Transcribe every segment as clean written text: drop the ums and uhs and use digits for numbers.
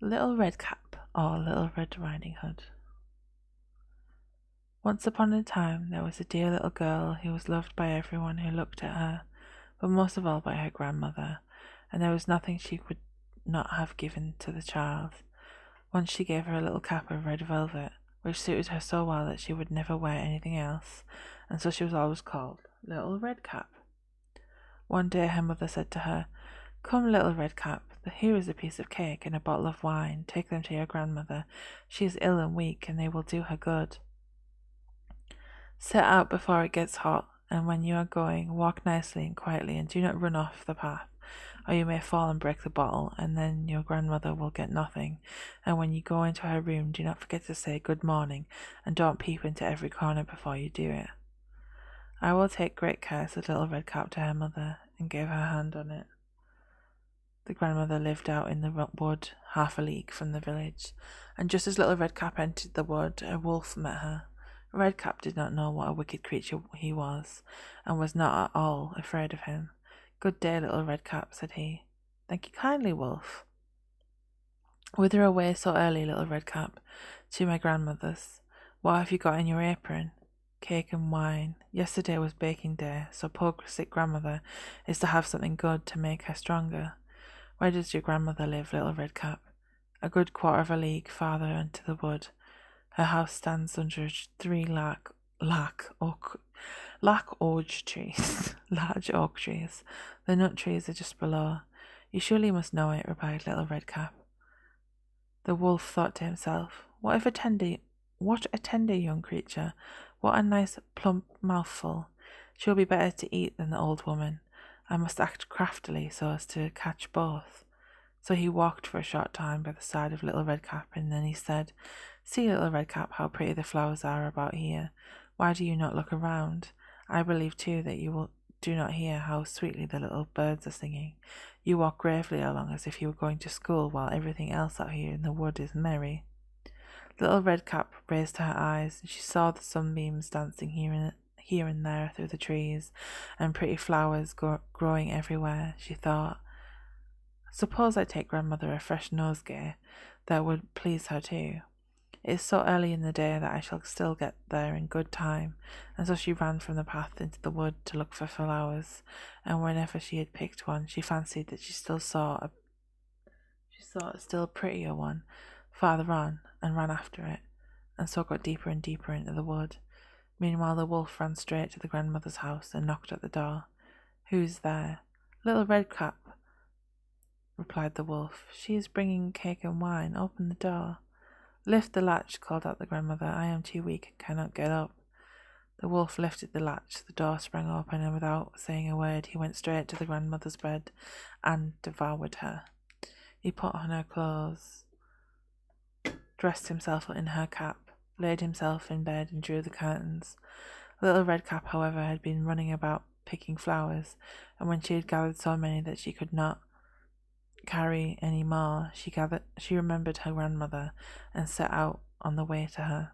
Little Red Cap or Little Red Riding Hood. Once upon a time there was a dear little girl who was loved by everyone who looked at her, but most of all by her grandmother, and there was nothing she would not have given to the child. Once she gave her a little cap of red velvet, which suited her so well that she would never wear anything else, and so she was always called Little Red Cap. One day her mother said to her, "Come, Little Red Cap, here is a piece of cake and a bottle of wine. Take them to your grandmother. She is ill and weak, and they will do her good. Set out before it gets hot, and when you are going, walk nicely and quietly, and do not run off the path, or you may fall and break the bottle, and then your grandmother will get nothing. And when you go into her room, do not forget to say good morning, and don't peep into every corner before you do it." "I will take great care," said Little Red Cap to her mother, and gave her hand on it. The grandmother lived out in the wood, half a league from the village, and just as Little Red Cap entered the wood, a wolf met her. Red Cap did not know what a wicked creature he was, and was not at all afraid of him. "Good day, Little Red Cap," said he. "Thank you kindly, wolf." "Whither away so early, Little Red Cap?" "To my grandmother's." "What have you got in your apron?" "Cake and wine. Yesterday was baking day, so poor sick grandmother is to have something good to make her stronger." "Where does your grandmother live, Little Red Cap?" "A good quarter of a league farther into the wood. Her house stands under 3 oak trees, large oak trees. The nut trees are just below." "You surely must know it," replied Little Red Cap. The wolf thought to himself, what a tender young creature, what a nice plump mouthful. She will be better to eat than the old woman. I must act craftily so as to catch both. So he walked for a short time by the side of Little Red Cap, and then he said, "See, Little Red Cap, how pretty the flowers are about here. Why do you not look around? I believe too that you do not hear how sweetly the little birds are singing. You walk gravely along as if you were going to school, while everything else out here in the wood is merry." Little Red Cap raised her eyes, and she saw the sunbeams dancing here and there through the trees, and pretty flowers growing everywhere. She thought, "Suppose I take grandmother a fresh nosegay, that would please her too. It is so early in the day that I shall still get there in good time." And so she ran from the path into the wood to look for flowers, and whenever she had picked one, she fancied that she saw a still prettier one farther on, and ran after it, and so got deeper and deeper into the wood. Meanwhile the wolf ran straight to the grandmother's house and knocked at the door. "Who's there?" "Little Red Cap," replied the wolf. "She is bringing cake and wine. Open the door." "Lift the latch," called out the grandmother. "I am too weak and cannot get up." The wolf lifted the latch, the door sprang open, and without saying a word he went straight to the grandmother's bed and devoured her. He put on her clothes, dressed himself in her cap, laid himself in bed, and drew the curtains. Little Red Cap, however, had been running about picking flowers, and when she had gathered so many that she could not carry any more, she remembered her grandmother and set out on the way to her.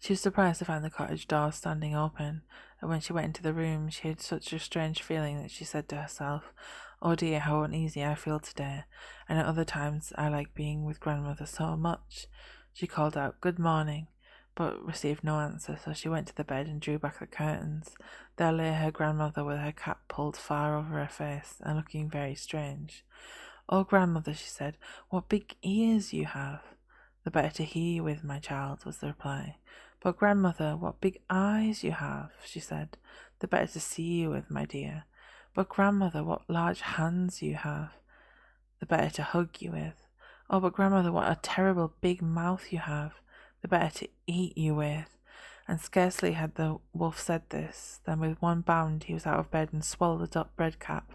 She was surprised to find the cottage door standing open, and when she went into the room she had such a strange feeling that she said to herself, "Oh dear, how uneasy I feel today, and at other times I like being with grandmother so much." She called out, "Good morning," but received no answer, so she went to the bed and drew back the curtains. There lay her grandmother with her cap pulled far over her face and looking very strange. "Oh, grandmother," she said, "what big ears you have!" "The better to hear you with, my child," was the reply. "But grandmother, what big eyes you have," she said. "The better to see you with, my dear." "But grandmother, what large hands you have." "The better to hug you with." "Oh, but grandmother, what a terrible big mouth you have." "The better to eat you with." And scarcely had the wolf said this, than with one bound he was out of bed and swallowed up Red Cap.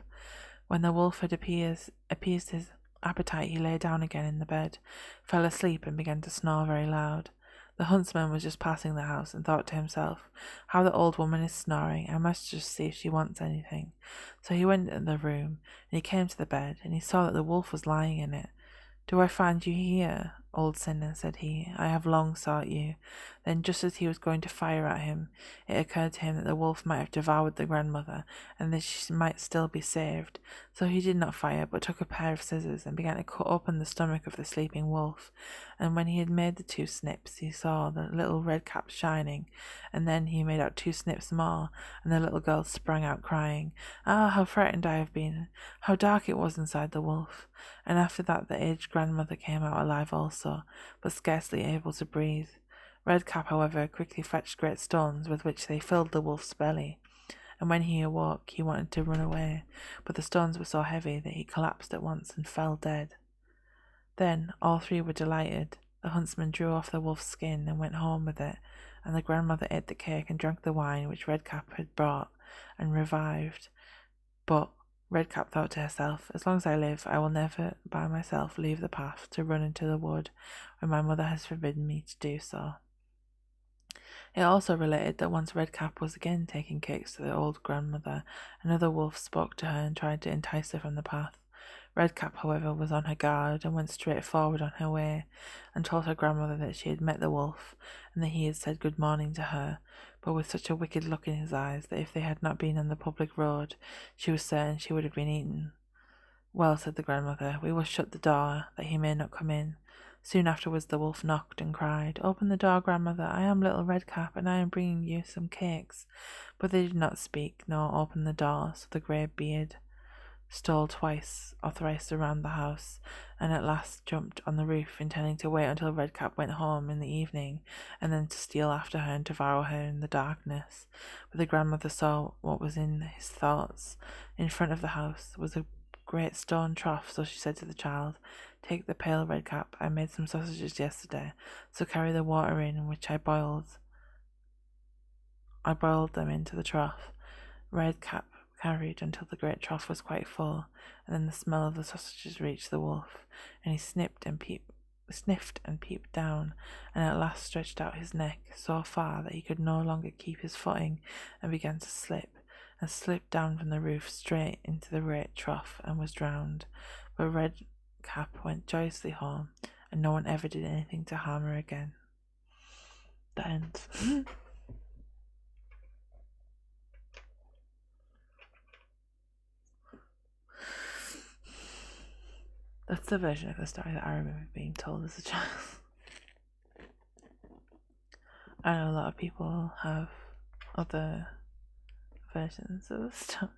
When the wolf had appeased his appetite, he lay down again in the bed, fell asleep, and began to snore very loud. The huntsman was just passing the house, and thought to himself, "How the old woman is snoring! I must just see if she wants anything." So he went into the room, and he came to the bed, and he saw that the wolf was lying in it. "Do I find you here?" old sinner, said he. I have long sought you. Then, just as he was going to fire at him, it occurred to him that the wolf might have devoured the grandmother, and that she might still be saved. So he did not fire, but took a pair of scissors and began to cut open the stomach of the sleeping wolf. And when he had made the 2 snips, he saw the little red cap shining, and then he made out 2 snips more, and the little girl sprang out crying, "Ah, how frightened I have been! How dark it was inside the wolf!" And after that the aged grandmother came out alive also, but scarcely able to breathe. Redcap, however, quickly fetched great stones with which they filled the wolf's belly, and when he awoke he wanted to run away, but the stones were so heavy that he collapsed at once and fell dead. Then all 3 were delighted. The huntsman drew off the wolf's skin and went home with it, and the grandmother ate the cake and drank the wine which Redcap had brought, and revived. But Redcap thought to herself, "As long as I live, I will never by myself leave the path to run into the wood when my mother has forbidden me to do so." It also related that once Redcap was again taking cakes to the old grandmother, another wolf spoke to her and tried to entice her from the path. Redcap, however, was on her guard and went straight forward on her way, and told her grandmother that she had met the wolf, and that he had said good morning to her, but with such a wicked look in his eyes that if they had not been on the public road, she was certain she would have been eaten. "Well," said the grandmother, "we will shut the door, that he may not come in." Soon afterwards the wolf knocked and cried, "Open the door, grandmother, I am little Redcap, and I am bringing you some cakes." But they did not speak, nor open the door, so the grey beard stole twice or thrice around the house, and at last jumped on the roof, intending to wait until Redcap went home in the evening, and then to steal after her and devour her in the darkness. But the grandmother saw what was in his thoughts. In front of the house was a great stone trough, so she said to the child, "Take the pail, Redcap. I made some sausages yesterday, so carry the water in which I boiled them into the trough." Redcap carried until the great trough was quite full, and then the smell of the sausages reached the wolf, and he sniffed and peeped down, and at last stretched out his neck so far that he could no longer keep his footing, and began to slip, and slipped down from the roof straight into the great trough, and was drowned. But Redcap went joyously home, and no one ever did anything to harm her again. The end. That's the version of the story that I remember being told as a child. I know a lot of people have other versions of the story.